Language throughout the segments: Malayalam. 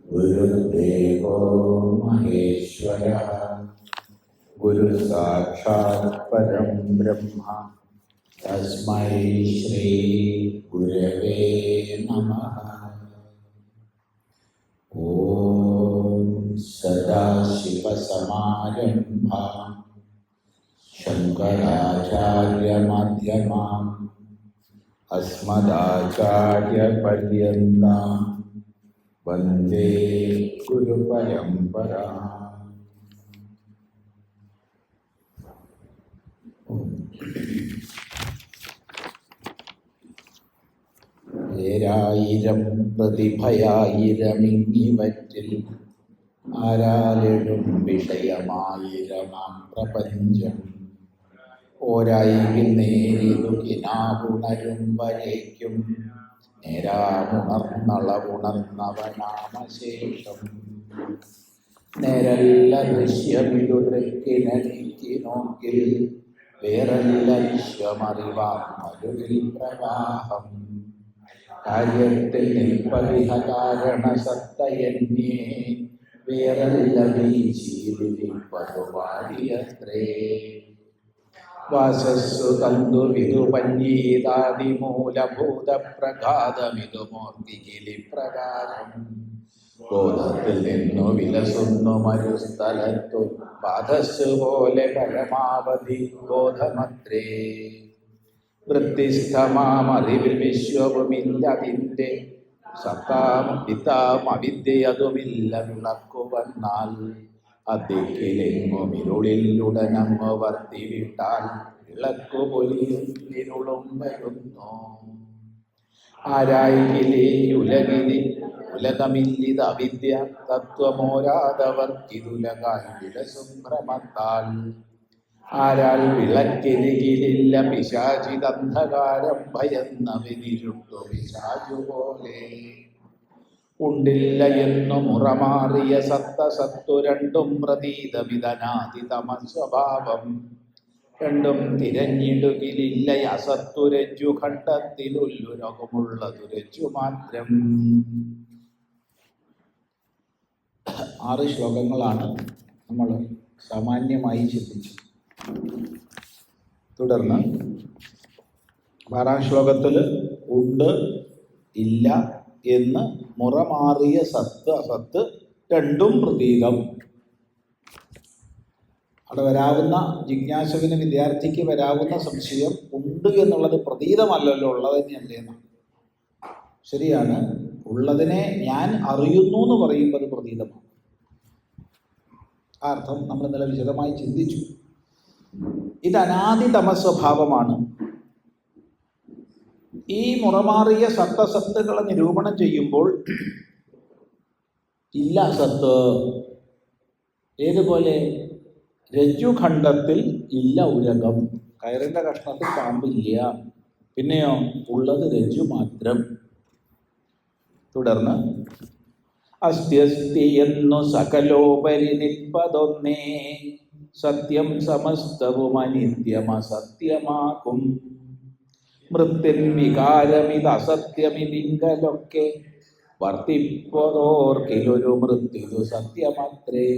ഗുരുദേവോ മഹേശ്വരഃ ഗുരു സാക്ഷാത് പരം ബ്രഹ്മ തസ്മൈ ശ്രീ ഗുരവേ നമഃ. ഓം സദാശിവസമാരംഭാം ശങ്കരാചാര്യമധ്യമാം അസ്മദാചാര്യപര്യന്താം വന്ദേ ഗുരുപരമ്പരാം. ഏരായിരം പ്രതിഭയായിരമിങ്ങിവറ്റിൽ ആരാലെഴും വിഷയമായിരമാം പ്രപഞ്ചം ഓരായിൽ നേരിതു കിനാവുണരും വരയ്ക്കും നേരാമുണർന്നളവുണർന്നവനാമശേഷം നേരല്ല ദൃശ്യമിതു ദൃക്കിനെനിക്ക് നോക്കിൽ വേറല്ല വിശ്വമറിവാം മരുവിൽ പ്രവാഹം കാര്യത്തിൽ നിൽപ്പതിഹ കാരണസത്തയന്യേ വേറല്ല വീശിരിപ്പതുവാടിയത്രേ വാസസ്സു തന്തു വിധു പഞ്ഞീതാദിമൂലഭൂത പ്രഘാതമിതു മൂർത്തികിലി പ്രകാരം ബോധത്തിൽ നിന്നു വിലസുന്നു മരുസ്ഥലത്തു പാദസ്സു പോലെ പരമാവധി ബോധമത്രേ. വൃത്തിസ്ഥമാമറിവിൽ വിശ്വവുമില്ലതിൻ്റെ സത്താം പിതാം അവിദ്യതുമില്ല വിളക്കുവന്നാൽ അതിക്കിലെങ്ങും ഇരുളിൽ ഉടനങ്ങ് വർത്തിവിട്ടാൽ വിളക്കു പൊലിയിരുളും വരുന്നു. ആരായിലെ ഉലകിലെ ഉലകമില്ലിത് അവിദ്യ തത്വമോരാതവർക്കിതുലകായി വിലസും ഭ്രമത്താൽ ആരാൽ വിളക്കിരികിലില്ല പിശാചിതന്ധകാരം ഭയന്നവനിരുട്ടു പിശാചുപോലെ ഉണ്ടില്ല എന്നു മുറമാറിയ സത്തു രണ്ടും പ്രതീതമിതനാദിതമസ്വഭാവം രണ്ടും തിരഞ്ഞിടുകിലില്ല അസത്തുരജ്ജു ഖണ്ഡത്തിലുല്ലുരകുമുള്ളതു രജ്ജു മാത്രം. 6 ശ്ലോകങ്ങളാണ് നമ്മൾ സാമാന്യമായി ചിന്തിച്ചത്. തുടർന്ന് 6ാം ശ്ലോകത്തിൽ ഉണ്ട് ഇല്ല എന്ന് മുറമാറിയ സത്ത് അസത്ത് രണ്ടും പ്രതീകം. അവിടെ വരാവുന്ന ജിജ്ഞാസുവിന് വിദ്യാർത്ഥിക്ക് വരാവുന്ന സംശയം ഉണ്ട് എന്നുള്ളത് പ്രതീതമല്ലല്ലോ, ഉള്ളത് തന്നെയല്ലേ എന്നാണ്. ശരിയാണ്, ഉള്ളതിനെ ഞാൻ അറിയുന്നു എന്ന് പറയുമ്പോൾ അത് പ്രതീതമാണ്. ആ അർത്ഥം നമ്മൾ ഇന്നലെ വിശദമായി ചിന്തിച്ചു. ഇത് അനാദി തമസ്വഭാവമാണ്. ഈ മുറമാറിയ സത്തസത്തുകളെ നിരൂപണം ചെയ്യുമ്പോൾ ഇല്ല സത്ത് ഏതുപോലെ രജ്ജുഖണ്ഡത്തിൽ ഇല്ല ഉരകം, കയറിൻ്റെ കഷ്ണത്തിൽ പാമ്പില്ല, പിന്നെയോ ഉള്ളത് രജ്ജു മാത്രം. തുടർന്ന് അസ്ത്യസ്തി എന്നു സകലോപരി നിൽപ്പതൊന്നേ സത്യം സമസ്തവും അനിത്യമസത്യമാക്കും മൃത്യൻ വികാരമിത് അസത്യമിതിങ്കലൊക്കെ വർത്തിപ്പതോർക്കിലൊരു മൃത്യു സത്യമത്രേ.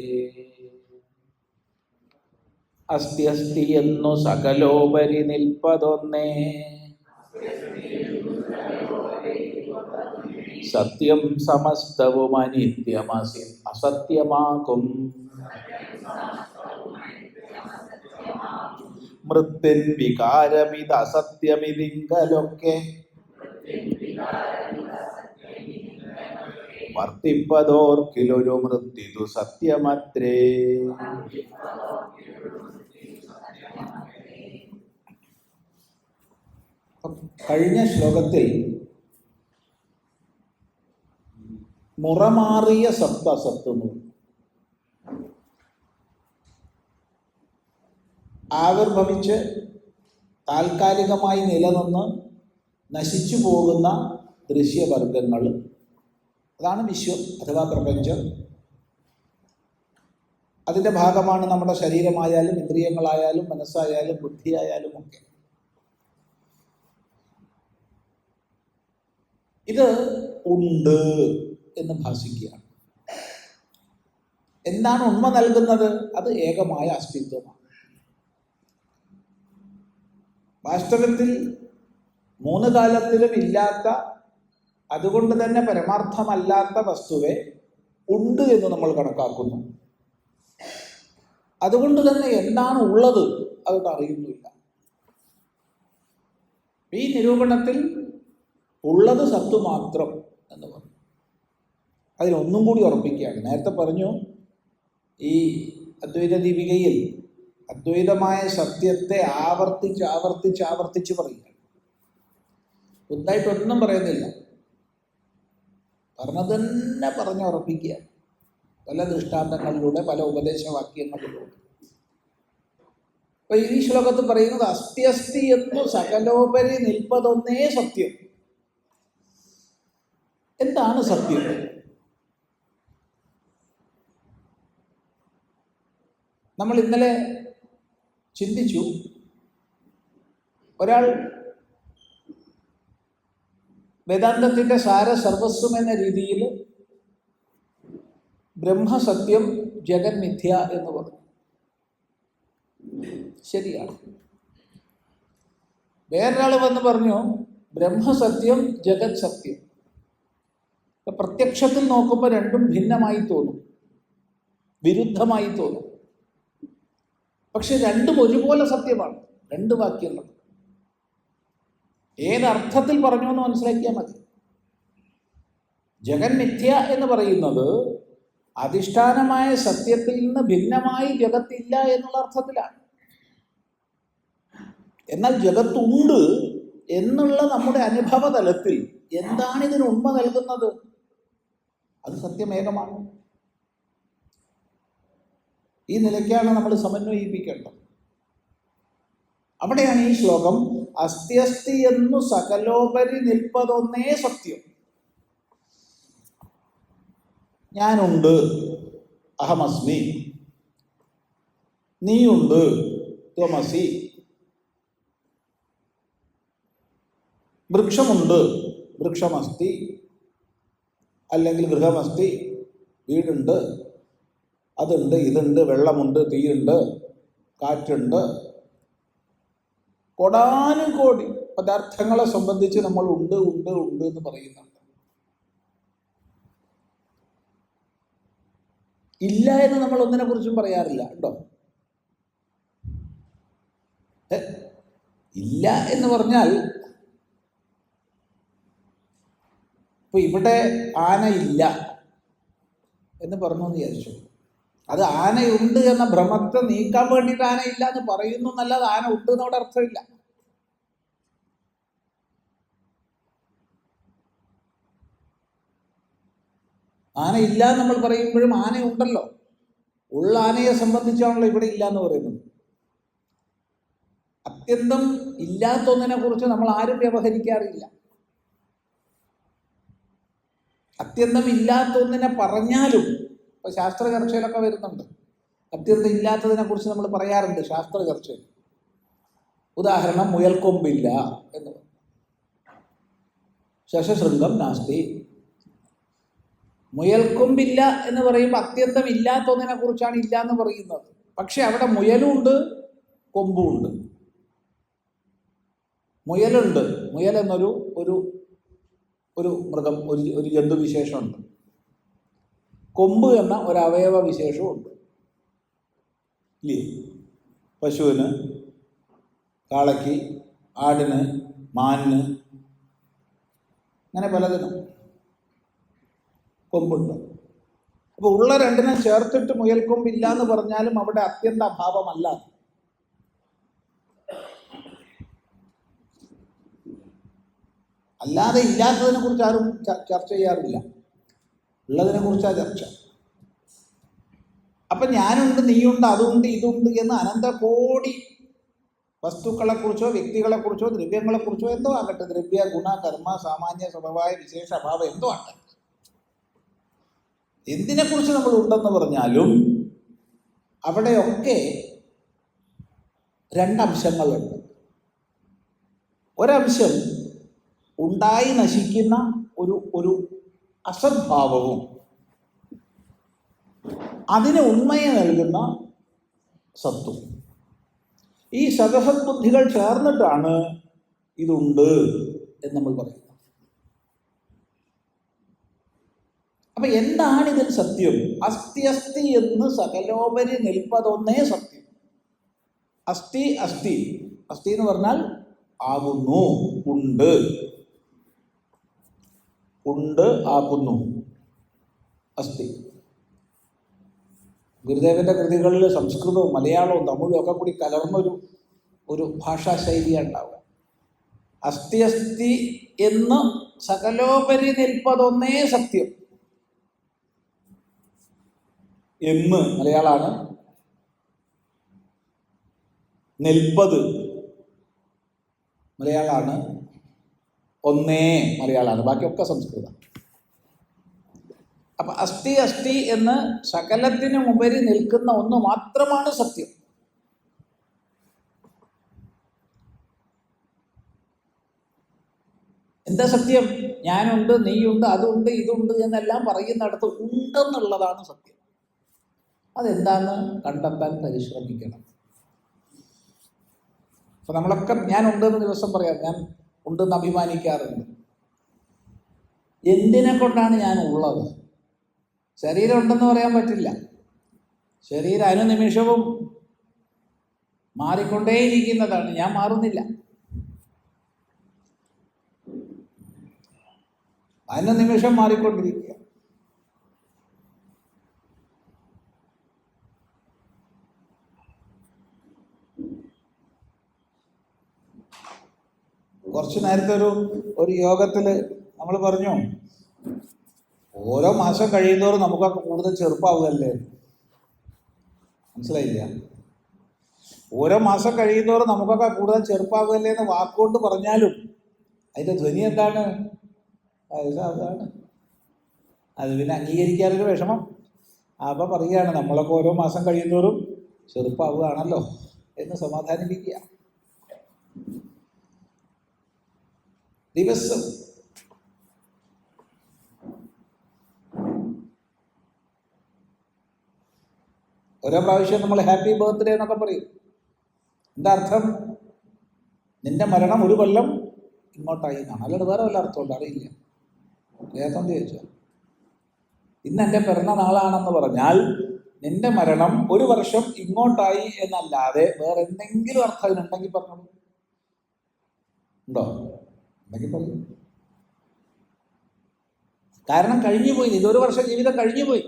അസ്തി എന്നു സകലോപരി നിൽപ്പതൊന്നേ സത്യം സമസ്തവും അനിത്യമസി അസത്യമാകും മൃത്യൻ വികാരമിത് അസത്യമിതിങ്കലൊക്കെ വർത്തിപ്പതോർക്കിലൊരു മൃത്യു സത്യമത്രേ. കഴിഞ്ഞ ശ്ലോകത്തിൽ മുറമാറിയ സത്ത് ആവിർഭവിച്ച് താൽക്കാലികമായി നിലനിന്ന് നശിച്ചു പോകുന്ന ദൃശ്യവർഗങ്ങൾ, അതാണ് വിശ്വം അഥവാ പ്രപഞ്ചം. അതിൻ്റെ ഭാഗമാണ് നമ്മുടെ ശരീരമായാലും ഇന്ദ്രിയങ്ങളായാലും മനസ്സായാലും ബുദ്ധിയായാലും ഒക്കെ. ഇത് ഉണ്ട് എന്ന് ഭാസിക്കുകയാണ്. എന്താണ് ഉണ്മ നൽകുന്നത്? അത് ഏകമായ അസ്തിത്വമാണ്. വാസ്തവത്തിൽ മൂന്ന് കാലത്തിലും ഇല്ലാത്ത, അതുകൊണ്ട് തന്നെ പരമാർത്ഥമല്ലാത്ത വസ്തുവെ ഉണ്ട് എന്ന് നമ്മൾ കണക്കാക്കുന്നു. അതുകൊണ്ട് തന്നെ എന്താണ് ഉള്ളത് അതുകൊണ്ട് അറിയുന്നില്ല. ഈ നിരൂപണത്തിൽ ഉള്ളത് സത്ത് മാത്രം എന്ന് പറഞ്ഞു. അതിനൊന്നും കൂടി ഉറപ്പിക്കുകയാണ്. നേരത്തെ പറഞ്ഞു, ഈ അദ്വൈത ദീപികയിൽ അദ്വൈതമായ സത്യത്തെ ആവർത്തിച്ച് ആവർത്തിച്ച് ആവർത്തിച്ച് പറയുക. പുതുതായിട്ടൊന്നും പറയുന്നില്ല, പറഞ്ഞത് തന്നെ പറഞ്ഞുറപ്പിക്കുക, പല ദൃഷ്ടാന്തങ്ങളിലൂടെ, പല ഉപദേശവാക്യങ്ങളിലൂടെ. അപ്പൊ ഈ ശ്ലോകത്ത് പറയുന്നത് അസ്തി അസ്തി എന്നു സകലോപരി നിൽപ്പതൊന്നേ സത്യം. എന്താണ് സത്യം? നമ്മൾ ഇന്നലെ ചിന്തിച്ചു, ഒരാൾ വേദാന്തത്തിൻ്റെ സാരസർവസ്വം എന്ന രീതിയിൽ ബ്രഹ്മസത്യം ജഗൻ മിഥ്യ എന്ന് പറഞ്ഞു. ശരിയാണ്. വേറൊരാൾ വന്ന് പറഞ്ഞു ബ്രഹ്മസത്യം ജഗത് സത്യം. പ്രത്യക്ഷത്തിൽ നോക്കുമ്പോൾ രണ്ടും ഭിന്നമായി തോന്നും, വിരുദ്ധമായി തോന്നും. പക്ഷെ രണ്ടും ഒരുപോലെ സത്യമാണ്. രണ്ട് വാക്യങ്ങൾ ഏതർത്ഥത്തിൽ പറഞ്ഞു എന്ന് മനസ്സിലാക്കിയാൽ മതി. ജഗൻ മിഥ്യ എന്ന് പറയുന്നത് അധിഷ്ഠാനമായ സത്യത്തിൽ നിന്ന് ഭിന്നമായി ജഗത്തില്ല എന്നുള്ള അർത്ഥത്തിലാണ്. എന്നാൽ ജഗത്തുണ്ട് എന്നുള്ള നമ്മുടെ അനുഭവ തലത്തിൽ എന്താണ് ഇതിന് ഉണ്മ നൽകുന്നത്? അത് സത്യമേകമാണ്. ഈ നിലയ്ക്കാണ് നമ്മൾ സമന്വയിപ്പിക്കേണ്ടത്. അവിടെയാണ് ഈ ശ്ലോകം അസ്തി അസ്തി എന്നു സകലോപരി നിൽപ്പതൊന്നേ സത്യം. ഞാനുണ്ട്, അഹമസ്മി. നീയുണ്ട്, ത്വമസി. വൃക്ഷമുണ്ട്, വൃക്ഷമസ്തി. അല്ലെങ്കിൽ ഗൃഹമസ്തി, വീടുണ്ട്, അതുണ്ട്, ഇതുണ്ട്, വെള്ളമുണ്ട്, തീയുണ്ട്, കാറ്റുണ്ട്. കോടാനുകോടി പദാർത്ഥങ്ങളെ സംബന്ധിച്ച് നമ്മൾ ഉണ്ട് ഉണ്ട് ഉണ്ട് എന്ന് പറയുന്നുണ്ട്. ഇല്ല എന്ന് നമ്മൾ ഒന്നിനെ കുറിച്ചും പറയാറില്ല, ഉണ്ടോ? ഇല്ല എന്ന് പറഞ്ഞാൽ, ഇപ്പൊ ഇവിടെ ആനയില്ല എന്ന് പറഞ്ഞു എന്ന് വിചാരിച്ചു. അത് ആനയുണ്ട് എന്ന ഭ്രമത്തെ നീക്കാൻ വേണ്ടിയിട്ട് ആനയില്ല എന്ന് പറയുന്നു എന്നല്ലാതെ ആന ഉണ്ട് എന്നവിടെ അർത്ഥമില്ല. ആന ഇല്ല നമ്മൾ പറയുമ്പോഴും ആനയുണ്ടല്ലോ. ഉള്ള ആനയെ സംബന്ധിച്ചാണല്ലോ ഇവിടെ ഇല്ല എന്ന് പറയുന്നത്. അത്യന്തം ഇല്ലാത്തൊന്നിനെ കുറിച്ച് നമ്മൾ ആരും വ്യവഹരിക്കാറില്ല. അത്യന്തം ഇല്ലാത്തൊന്നിനെ പറഞ്ഞാലും, ഇപ്പൊ ശാസ്ത്ര ചർച്ചയിലൊക്കെ വരുന്നുണ്ട്, അത്യന്തം ഇല്ലാത്തതിനെ കുറിച്ച് നമ്മൾ പറയാറുണ്ട് ശാസ്ത്ര ചർച്ചയിൽ. ഉദാഹരണം, മുയൽക്കൊമ്പില്ല എന്ന് പറഞ്ഞു. ശശശൃംഗം നാസ്തി. മുയൽക്കൊമ്പില്ല എന്ന് പറയുമ്പോൾ അത്യന്തം ഇല്ലാത്തൊന്നിനെ കുറിച്ചാണ് ഇല്ല എന്ന് പറയുന്നത്. പക്ഷെ അവിടെ മുയലുണ്ട്, കൊമ്പുമുണ്ട്. മുയലുണ്ട്, മുയൽ എന്നൊരു ഒരു ഒരു മൃഗം, ഒരു ജന്തുവിശേഷമുണ്ട്. കൊമ്പ് എന്ന ഒരു അവയവ വിശേഷമുണ്ട്, ഇല്ലേ? പശുവിന്, കാളയ്ക്ക്, ആടിന്, മാനിന്, അങ്ങനെ പലതിനും കൊമ്പുണ്ട്. അപ്പോൾ ഉള്ള രണ്ടിനെ ചേർത്തിട്ട് മുയൽക്കൊമ്പില്ല എന്ന് പറഞ്ഞാലും അവിടെ അത്യന്ത അഭാവമല്ല. അല്ലാതെ ഇല്ലാത്തതിനെ കുറിച്ച് ആരും ചർച്ച ചെയ്യാറില്ല, ഉള്ളതിനെ കുറിച്ചാണ് ചർച്ച. അപ്പൊ ഞാനുണ്ട്, നീയുണ്ട്, അതുണ്ട്, ഇതുണ്ട് എന്ന് അനന്തകോടി വസ്തുക്കളെക്കുറിച്ചോ വ്യക്തികളെക്കുറിച്ചോ ദ്രവ്യങ്ങളെക്കുറിച്ചോ എന്തോ ആകട്ടെ, ദ്രവ്യ, ഗുണ, കർമ്മ, സാമാന്യ, സ്വഭാവ, വിശേഷ, അഭാവം എന്തോ ആകട്ടെ, എന്തിനെക്കുറിച്ച് നമ്മൾ ഉണ്ടെന്ന് പറഞ്ഞാലും അവിടെയൊക്കെ രണ്ടംശങ്ങളുണ്ട്. ഒരംശം ഉണ്ടായി നശിക്കുന്ന ഒരു അസദ്ഭാവവും, അതിന് ഉണ്മയെ നൽകുന്ന സത്വം. ഈ സദസദ്ബുദ്ധികൾ ചേർന്നിട്ടാണ് ഇതുണ്ട് എന്ന് നമ്മൾ പറയുന്നത്. അപ്പൊ എന്താണ് ഇതിൽ സത്യം? അസ്ഥി അസ്ഥി എന്ന് സകലോപരി നിൽപ്പതൊന്നേ സത്യം. അസ്ഥി അസ്ഥി, അസ്ഥി എന്ന് പറഞ്ഞാൽ ആകുന്നു, ഉണ്ട്, ഉണ്ട് ആകുന്നു, അസ്ഥി. ഗുരുദേവന്റെ കൃതികളിൽ സംസ്കൃതവും മലയാളവും തമിഴും ഒക്കെ കൂടി കലർന്നൊരു ഭാഷാ ശൈലിയാണ് ഉണ്ടാവുക. അസ്ഥി അസ്ഥി എന്ന് സകലോപരി നിൽപ്പതൊന്നേ സത്യം എന്ന് മലയാളമാണ്. നിൽപ്പത് മലയാളമാണ്, ഒന്നേ മലയാളമാണ്, ബാക്കിയൊക്കെ സംസ്കൃതം. അപ്പൊ അസ്ഥി അസ്ഥി എന്ന് സകലത്തിനും ഉപരി നിൽക്കുന്ന ഒന്ന് മാത്രമാണ് സത്യം. എന്താ സത്യം? ഞാനുണ്ട്, നീയുണ്ട്, അതുണ്ട്, ഇതുണ്ട് എന്നെല്ലാം പറയുന്നിടത്ത് ഉണ്ടെന്നുള്ളതാണ് സത്യം. അതെന്താന്ന് കണ്ടെത്താൻ പരിശ്രമിക്കണം. അപ്പൊ നമ്മളൊക്കെ ഞാൻ ഉണ്ടെന്ന് ദിവസം പറയാം, ഞാൻ ഉണ്ടെന്ന് അഭിമാനിക്കാറുണ്ട്. എന്തിനെ കൊണ്ടാണ് ഞാൻ ഉള്ളത്? ശരീരം ഉണ്ടെന്ന് പറയാൻ പറ്റില്ല. ശരീരം അനുനിമിഷവും മാറിക്കൊണ്ടേയിരിക്കുന്നതാണ്, ഞാൻ മാറുന്നില്ല. അനുനിമിഷം മാറിക്കൊണ്ടിരിക്കുക. കുറച്ച് നേരത്തെ ഒരു യോഗത്തിൽ നമ്മൾ പറഞ്ഞു, ഓരോ മാസം കഴിയുന്നതോറും നമുക്കൊക്കെ കൂടുതൽ ചെറുപ്പമാവുകയല്ലേ. മനസ്സിലായില്ല? ഓരോ മാസം കഴിയുന്നതോറും നമുക്കൊക്കെ കൂടുതൽ ചെറുപ്പമാവുകയല്ലേ എന്ന് വാക്കുകൊണ്ട് പറഞ്ഞാലും അതിൻ്റെ ധ്വനി എന്താണ്? അതാണ്. അത് പിന്നെ അംഗീകരിക്കാനൊരു വിഷമം. അപ്പം പറയുകയാണ്, നമ്മളൊക്കെ ഓരോ മാസം കഴിയുന്നതോറും ചെറുപ്പമാവുകയാണല്ലോ എന്ന് സമാധാനിപ്പിക്കുക. ദിവസം ഓരോ പ്രാവശ്യം നമ്മൾ ഹാപ്പി ബർത്ത്ഡേ എന്നൊക്കെ പറയും. എന്താ അർത്ഥം? നിന്റെ മരണം ഒരു കൊല്ലം ഇങ്ങോട്ടായി എന്നാണ്. അല്ലാണ്ട് വേറെ വല്ല അർത്ഥമുണ്ട്? അറിയില്ല. അറിയാത്തം ചോദിച്ചോ. ഇന്ന് എൻ്റെ പിറന്ന നാളാണെന്ന് പറഞ്ഞാൽ നിന്റെ മരണം ഒരു വർഷം ഇങ്ങോട്ടായി എന്നല്ലാതെ വേറെ എന്തെങ്കിലും അർത്ഥം അതിനുണ്ടെങ്കിൽ പറഞ്ഞോളൂ. ഉണ്ടോ? ഉണ്ടെങ്കിൽ പറയൂ. കാരണം കഴിഞ്ഞുപോയി, ഇതൊരു വർഷം ജീവിതം കഴിഞ്ഞുപോയി.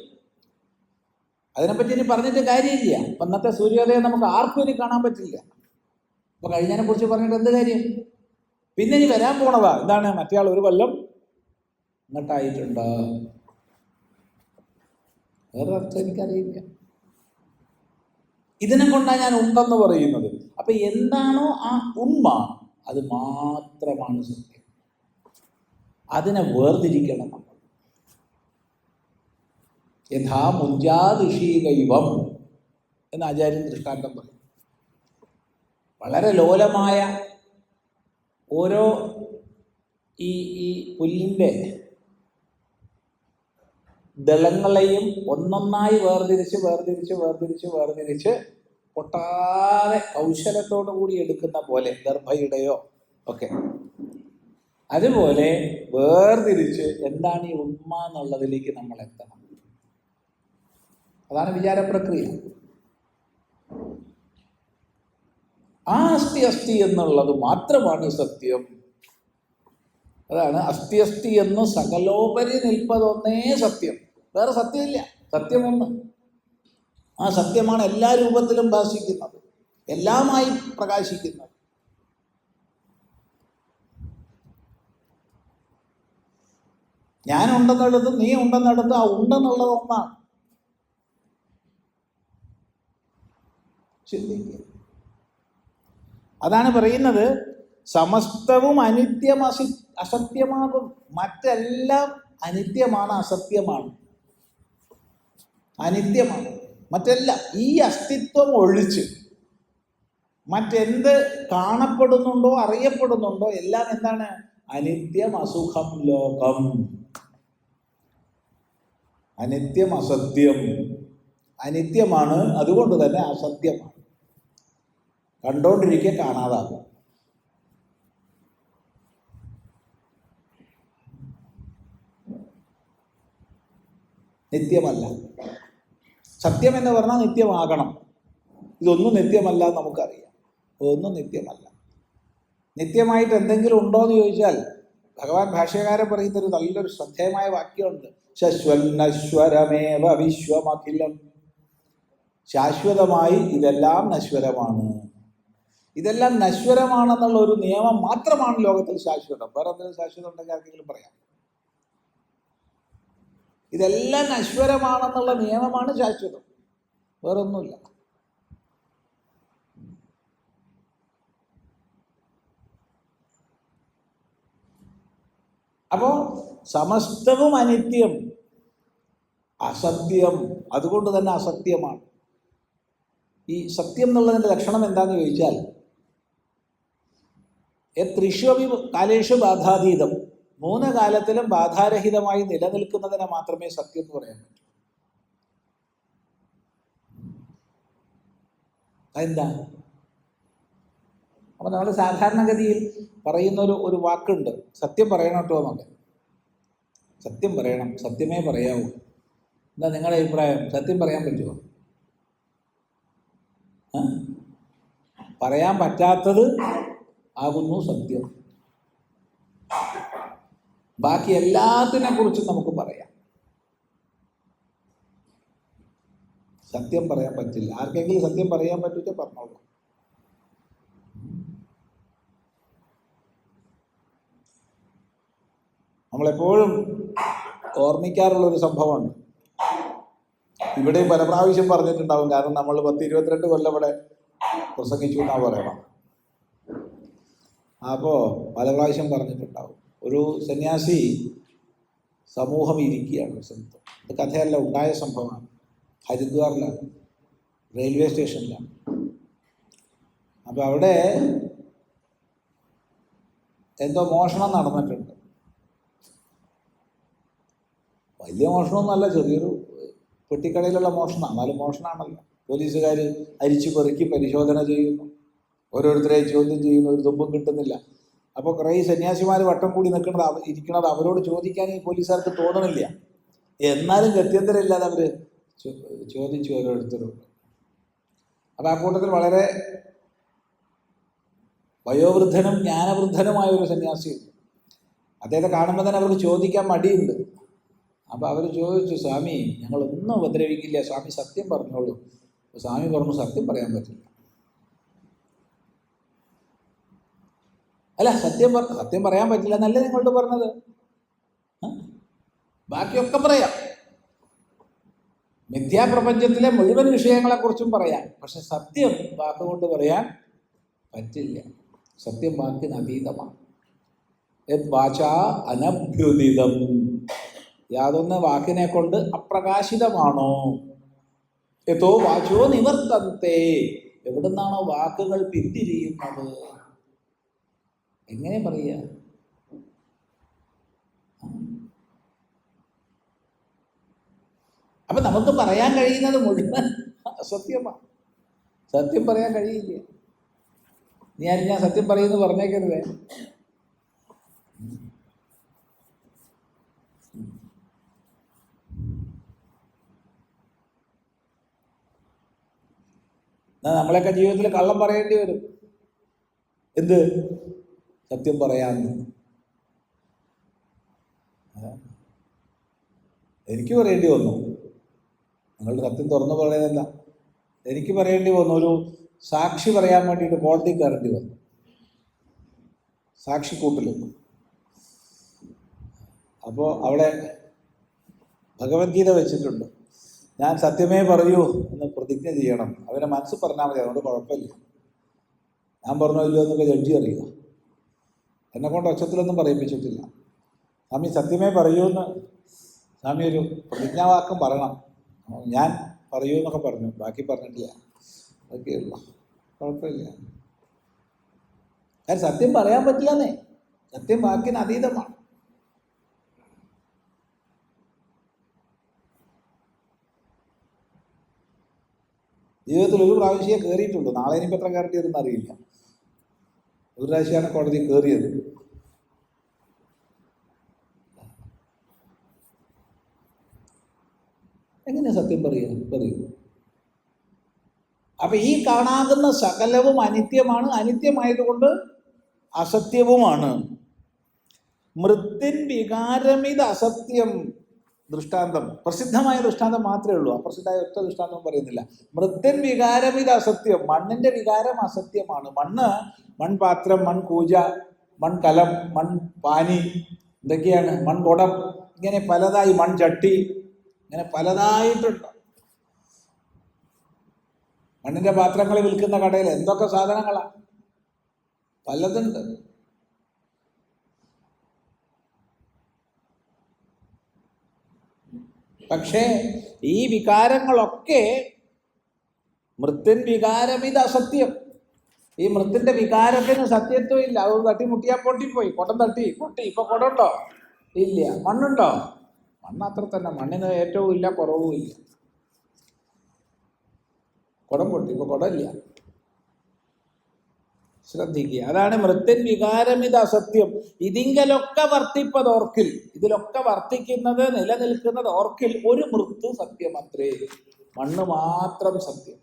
അതിനെപ്പറ്റി ഇനി പറഞ്ഞിട്ട് കാര്യമില്ല. അപ്പം ഇന്നത്തെ സൂര്യോദയം നമുക്ക് ആർക്കും ഇനി കാണാൻ പറ്റില്ല. അപ്പൊ കഴിഞ്ഞതിനെ കുറിച്ച് പറഞ്ഞിട്ട് എന്ത് കാര്യം? പിന്നെ ഇനി വരാൻ പോണതാ എന്താണ്? മറ്റേയാൾ ഒരു കൊല്ലം ഇങ്ങോട്ടായിട്ടുണ്ട്. വേറെ അർത്ഥം എനിക്കറിയില്ല. ഇതിനെ കൊണ്ടാണ് ഞാൻ ഉണ്ടെന്ന് പറയുന്നത്. അപ്പൊ എന്താണോ ആ ഉണ്മ, അത് മാത്രമാണ് സത്യം. അതിനെ വേർതിരിക്കണം നമ്മൾ. യഥാ മുഞ്ചാദിഷീകൈവം എന്ന് ആചാര്യൻ ദൃഷ്ടാന്തം പറയും. വളരെ ലോലമായ ഓരോ ഈ പുല്ലിൻ്റെ ദളങ്ങളെയും ഒന്നൊന്നായി വേർതിരിച്ച് പൊട്ടാതെ കൗശലത്തോടു കൂടി എടുക്കുന്ന പോലെ, ദർഭയുടെയോ ഒക്കെ അതുപോലെ വേർതിരിച്ച് എന്താണ് ഈ ഉണ്മ എന്നുള്ളതിലേക്ക് നമ്മൾ എത്തണം. അതാണ് വിചാരപ്രക്രിയ. ആ അസ്ഥി അസ്ഥി എന്നുള്ളത് മാത്രമാണ് സത്യം. അതാണ് അസ്ഥി അസ്ഥി എന്ന് സകലോപരി നിൽപ്പതൊന്നേ സത്യം. വേറെ സത്യമില്ല, സത്യം ഒന്ന്. ആ സത്യമാണ് എല്ലാ രൂപത്തിലും ഭാഷിക്കുന്നത്, എല്ലാമായി പ്രകാശിക്കുന്നത്. ഞാൻ ഉണ്ടെന്നുള്ളതും നീ ഉണ്ടെന്നുള്ളതും ആ ഉണ്ടെന്നുള്ളത് ഒന്നാണ്. ചിന്തിക്കുക. അതാണ് പറയുന്നത്, സമസ്തവും അസത്യമാകും. മറ്റെല്ലാം അനിത്യമാണ്, അസത്യമാണ്, അനിത്യമാണ് മറ്റെല്ലാം. ഈ അസ്തിത്വം ഒഴിച്ച് മറ്റെന്ത് കാണപ്പെടുന്നുണ്ടോ അറിയപ്പെടുന്നുണ്ടോ എല്ലാം എന്താണ്? അനിത്യം, അസുഖം, ലോകം. അനിത്യം, അസത്യം, അനിത്യമാണ്, അതുകൊണ്ട് തന്നെ അസത്യമാണ്. കണ്ടോണ്ടിരിക്കെ കാണാതാകും. നിത്യമല്ല. സത്യം എന്ന് പറഞ്ഞാൽ നിത്യമാകണം. ഇതൊന്നും നിത്യമല്ല എന്ന് നമുക്കറിയാം. ഒന്നും നിത്യമല്ല. നിത്യമായിട്ട് എന്തെങ്കിലും ഉണ്ടോ എന്ന് ചോദിച്ചാൽ ഭഗവാൻ ഭാഷ്യകാരൻ പറയുന്നൊരു നല്ലൊരു ശ്രദ്ധേയമായ വാക്യമുണ്ട്. ശശ്വന്നശ്വരമേവ വിശ്വമഖിലം. ശാശ്വതമായി ഇതെല്ലാം നശ്വരമാണ്. ഇതെല്ലാം നശ്വരമാണെന്നുള്ള ഒരു നിയമം മാത്രമാണ് ലോകത്തിൽ ശാശ്വതം. വേറെ എന്തെങ്കിലും ശാശ്വതം ഉണ്ടെങ്കിൽ ആർക്കെങ്കിലും പറയാം? ഇതെല്ലാം നശ്വരമാണെന്നുള്ള നിയമമാണ് ശാശ്വതം, വേറൊന്നുമില്ല. അപ്പോ സമസ്തവും അനിത്യം, അസത്യം, അതുകൊണ്ട് തന്നെ അസത്യമാണ്. ഈ സത്യം എന്നുള്ളതിൻ്റെ ലക്ഷണം എന്താണെന്ന് ചോദിച്ചാൽ, ത്രിഷ്വപി കാലേഷു ബാധാതീതം, 3 കാലത്തിലും ബാധാരഹിതമായി നിലനിൽക്കുന്നതിനെ മാത്രമേ സത്യം എന്ന് പറയാൻ പറ്റൂ. അതെന്താ? അപ്പൊ നമ്മൾ സാധാരണഗതിയിൽ പറയുന്ന ഒരു വാക്കുണ്ട്, സത്യം പറയണം കേട്ടോ മകൻ, സത്യം പറയണം, സത്യമേ പറയാവൂ. എന്താ നിങ്ങളുടെ അഭിപ്രായം? സത്യം പറയാൻ പറ്റുമോ? പറയാൻ പറ്റാത്തത് ആകുന്നു സത്യം. ബാക്കി എല്ലാത്തിനെ കുറിച്ചും നമുക്ക് പറയാം. സത്യം പറയാൻ പറ്റില്ല. ആർക്കെങ്കിലും സത്യം പറയാൻ പറ്റുക പറഞ്ഞോളൂ. നമ്മളെപ്പോഴും ഓർമ്മിക്കാറുള്ളൊരു സംഭവമുണ്ട്. ഇവിടെയും പല പ്രാവശ്യം പറഞ്ഞിട്ടുണ്ടാവും. കാരണം നമ്മൾ 10-22 കൊല്ലം ഇവിടെ പ്രസംഗിച്ചു എന്നാ പറയണം. അപ്പോൾ പല പ്രാവശ്യം പറഞ്ഞിട്ടുണ്ടാവും. ഒരു സന്യാസി സമൂഹം ഇരിക്കുകയാണ് ഒരു സ്ഥലത്ത്. ഇത് കഥയല്ല, ഉണ്ടായ സംഭവമാണ്. ഹരിദ്വാറിലാണ്, റെയിൽവേ സ്റ്റേഷനിലാണ്. അപ്പോൾ അവിടെ എന്തോ മോഷണം നടന്നിട്ടുണ്ട്. വലിയ മോഷണമൊന്നുമല്ല, ചെറിയൊരു പെട്ടിക്കടയിലുള്ള മോഷണം. എന്നാലും മോഷണമാണല്ലോ. പോലീസുകാർ അരിച്ചു പെറുക്കി പരിശോധന ചെയ്യുന്നു, ഓരോരുത്തരെ ചോദ്യം ചെയ്യുന്നു, ഒരു തുമ്പും കിട്ടുന്നില്ല. അപ്പോൾ കുറേ സന്യാസിമാർ വട്ടം കൂടി ഇരിക്കണത് അവരോട് ചോദിക്കാൻ ഈ പോലീസുകാർക്ക് തോന്നണില്ല. എന്നാലും ഗത്യന്തരമില്ലാതെ അവർ ചോദിച്ചു ഓരോരുത്തരോട്. അപ്പോൾ ആ കൂട്ടത്തിൽ വളരെ വയോവൃദ്ധനും ജ്ഞാനവൃദ്ധനുമായ ഒരു സന്യാസിയുണ്ട്. അദ്ദേഹത്തെ കാണുമ്പോൾ തന്നെ അവർക്ക് ചോദിക്കാൻ മടിയുണ്ട്. അപ്പോൾ അവർ ചോദിച്ചു, സ്വാമി ഞങ്ങളൊന്നും ഉപദ്രവിക്കില്ല, സ്വാമി സത്യം പറഞ്ഞോളൂ. അപ്പോൾ സ്വാമി പറഞ്ഞു, സത്യം പറയാൻ പറ്റില്ല. അല്ല, സത്യം പറയാൻ പറ്റില്ല എന്നല്ലേ നിങ്ങളോട് പറഞ്ഞത്? ബാക്കിയൊക്കെ പറയാം, മിഥ്യാപ്രപഞ്ചത്തിലെ മുഴുവൻ വിഷയങ്ങളെക്കുറിച്ചും പറയാം. പക്ഷെ സത്യം വാക്കുകൊണ്ട് പറയാൻ പറ്റില്ല. സത്യം വാക്കിന് അതീതമാണ്. യത് വാചാ അനഭ്യുദിതം, യാതൊന്ന് വാക്കിനെ കൊണ്ട് അപ്രകാശിതമാണോ. യതോ വാചോ നിവർത്തന്തെ, എവിടുന്നാണോ വാക്കുകൾ പിന്തിരിയുന്നത്. എങ്ങനെ പറയുക? അപ്പൊ നമുക്ക് പറയാൻ കഴിയുന്നത് മുഴുവൻ അസത്യമാണ്. സത്യം പറയാൻ കഴിയില്ല. ഞാൻ സത്യം പറയുന്നു പറഞ്ഞേക്കരുതേ. നമ്മളൊക്കെ ജീവിതത്തിൽ കള്ളം പറയേണ്ടി വരും. എന്ത്? സത്യം പറയാമെന്ന്. എനിക്ക് പറയേണ്ടി വന്നു. നിങ്ങളുടെ സത്യം തുറന്നു പറയുന്നതല്ല, എനിക്ക് പറയേണ്ടി വന്നു. ഒരു സാക്ഷി പറയാൻ വേണ്ടിയിട്ട് കോടതി കയറേണ്ടി വന്നു, സാക്ഷിക്കൂട്ടിൽ. അപ്പോൾ അവിടെ ഭഗവത്ഗീത വെച്ചിട്ടുണ്ട്. ഞാൻ സത്യമേ പറയൂ എന്ന് പ്രതിജ്ഞ ചെയ്യണം. അവരെ മനസ്സിൽ പറഞ്ഞാൽ മതി, അതുകൊണ്ട് കുഴപ്പമില്ല. ഞാൻ പറഞ്ഞോ ഇല്ലയോ എന്നൊക്കെ ജഡ്ജി അറിയുക. എന്നെക്കൊണ്ട് ഒച്ചത്തിലൊന്നും പറയിപ്പിച്ചിട്ടില്ല. സ്വാമി സത്യമേ പറയൂ എന്ന് സ്വാമി ഒരു പ്രതിജ്ഞാവാക്യം പറയണം. ഞാൻ പറയൂ എന്നൊക്കെ പറഞ്ഞു, ബാക്കി പറഞ്ഞിട്ടില്ല. അതൊക്കെയുള്ളൂ, കുഴപ്പമില്ല. കാരണം സത്യം പറയാൻ പറ്റില്ലെന്നേ. സത്യം വാക്കിന് അതീതമാണ്. ജീവിതത്തിൽ ഒരു പ്രാവശ്യമേ കയറിയിട്ടുള്ളൂ. നാളെ ഇനിയിപ്പോൾ എത്ര കയറേണ്ടി വരുമെന്ന് അറിയില്ല. ഒരു പ്രാവശ്യമാണ് കോടതി കയറിയത്. എങ്ങനെയാ സത്യം പറയൂ? അപ്പൊ ഈ കാണാകുന്ന സകലവും അനിത്യമാണ്. അനിത്യമായതുകൊണ്ട് അസത്യവുമാണ്. മൃത്തിൻ വികാരമിത് അസത്യം. ദൃഷ്ടാന്തം, പ്രസിദ്ധമായ ദൃഷ്ടാന്തം മാത്രമേ ഉള്ളൂ, അപ്രസിദ്ധമായ ഒറ്റ ദൃഷ്ടാന്തം പറയുന്നില്ല. മൃത്തിൻ വികാരമിത് അസത്യം. മണ്ണിന്റെ വികാരം അസത്യമാണ്. മൺപാത്രം, മൺകൂജ, മൺകലം, മൺപാനി, ഇതൊക്കെയാണ്. മൺകുടം, ഇങ്ങനെ പലതായി. മൺചട്ടി, ഇങ്ങനെ പലതായിട്ടുണ്ട്. മണ്ണിന്റെ പാത്രങ്ങൾ വിൽക്കുന്ന കടയിൽ എന്തൊക്കെ സാധനങ്ങളാ, പലതുണ്ട്. പക്ഷേ ഈ വികാരങ്ങളൊക്കെ മൃത്തിൻ വികാരമിത് അസത്യം. ഈ മൃത്തിന്റെ വികാരത്തിന് സത്യത്വം ഇല്ല. അത് തട്ടിമുട്ടിയാൽ പൊട്ടിപ്പോയി. കുടം പൊട്ടി. ഇപ്പൊ കുടമുണ്ടോ? ഇല്ല. മണ്ണുണ്ടോ? മണ്ണ് അത്ര തന്നെ. മണ്ണിന് ഏറ്റവും ഇല്ല, കുറവും ഇല്ല. കുടം പൊട്ടി, ഇപ്പൊ കുടമില്ല. ശ്രദ്ധിക്കുക. അതാണ് മൃത്തിൻ വികാരമിത് അസത്യം. ഇതിങ്കലൊക്കെ വർത്തിപ്പതോർക്കിൽ. ഇതിലൊക്കെ വർത്തിക്കുന്നത്, നിലനിൽക്കുന്നത് ഓർക്കിൽ ഒരു മൃത്ത് സത്യമത്രേ. മണ്ണ് മാത്രം സത്യം.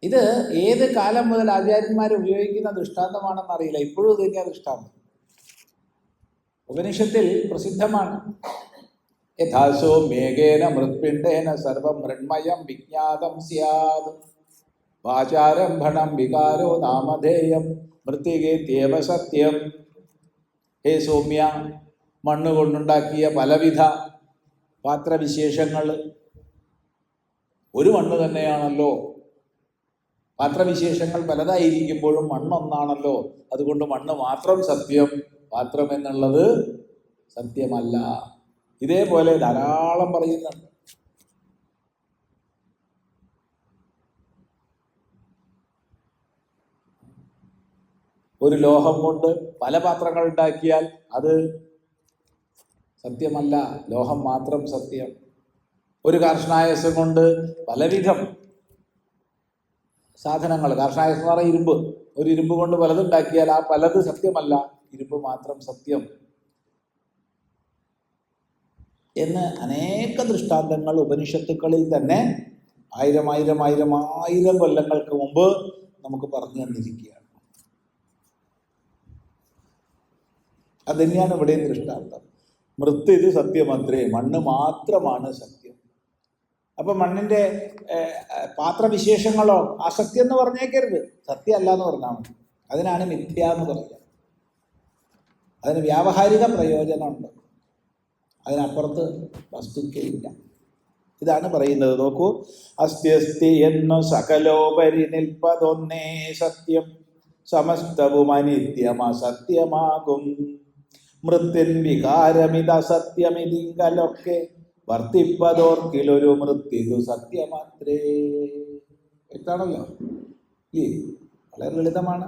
ഇത് ഏത് കാലം മുതൽ ആചാര്യന്മാർ ഉപയോഗിക്കുന്ന ദൃഷ്ടാന്തമാണെന്ന് അറിയില്ല. ഇപ്പോഴും ഇത് തന്നെയാ ദൃഷ്ടാന്തം. ഉപനിഷത്തിൽ പ്രസിദ്ധമാണ്. യഥാസോ മേഘേന മൃത്പിണ്ഡേന സർവം മൃണ്മയം വിജ്ഞാതം സ്യാത് വാചാരംഭണം വികാരോ നാമധേയം മൃത്തികേത്യവ സത്യം. ഹേ സൗമ്യ, മണ്ണ് കൊണ്ടുണ്ടാക്കിയ പലവിധ പാത്രവിശേഷങ്ങൾ ഒരു മണ്ണ് തന്നെയാണല്ലോ. പാത്രവിശേഷങ്ങൾ പലതായിരിക്കുമ്പോഴും മണ്ണൊന്നാണല്ലോ. അതുകൊണ്ട് മണ്ണ് മാത്രം സത്യം, പാത്രം എന്നുള്ളത് സത്യമല്ല. ഇതേപോലെ ധാരാളം പറയുന്നുണ്ട്. ഒരു ലോഹം കൊണ്ട് പല പാത്രങ്ങൾ ഉണ്ടാക്കിയാൽ അത് സത്യമല്ല, ലോഹം മാത്രം സത്യം. ഒരു കർഷണായസം കൊണ്ട് പലവിധം സാധനങ്ങൾ, കർഷണായസം എന്ന് പറഞ്ഞാൽ ഇരുമ്പ്, ഒരു ഇരുമ്പ് കൊണ്ട് പലതുണ്ടാക്കിയാൽ ആ പലത് സത്യമല്ല, ഇരുമ്പ് മാത്രം സത്യം എന്ന് അനേക ദൃഷ്ടാന്തങ്ങൾ ഉപനിഷത്തുക്കളിൽ തന്നെ ആയിരം കൊല്ലങ്ങൾക്ക് മുമ്പ് നമുക്ക് പറഞ്ഞു തന്നിരിക്കുകയാണ്. അത് തന്നെയാണ് ഇവിടെയും ദൃഷ്ടാന്തം. മൃത്ത് ഇത് സത്യമത്രേ, മണ്ണ് മാത്രമാണ് സത്യം. അപ്പൊ മണ്ണിന്റെ പാത്രവിശേഷങ്ങളോ അസത്യം എന്ന് പറഞ്ഞേക്കരുത്, സത്യമല്ല എന്ന് പറഞ്ഞാൽ മതി. അതിനാണ് മിഥ്യ എന്ന് പറയുക. അതിന് വ്യാവഹാരിക പ്രയോജനമുണ്ട്, അതിനപ്പുറത്ത് വസ്തുക്കയില്ല. ഇതാണ് പറയുന്നത്. നോക്കൂ, അസ്ത്യസ്തി എന്നു സകലോപരി നിൽപ്പതൊന്നേ സത്യം, സമസ്തവും അനിത്യം അസത്യമാകും. മൃത്തിൻ വികാരമിതസത്യമിതിങ്കലൊക്കെ വർത്തിപ്പതോർക്കിലൊരു മൃത്യുതു സത്യമാത്രേ. വ്യക്തമാണല്ലോ, വളരെ ലളിതമാണ്.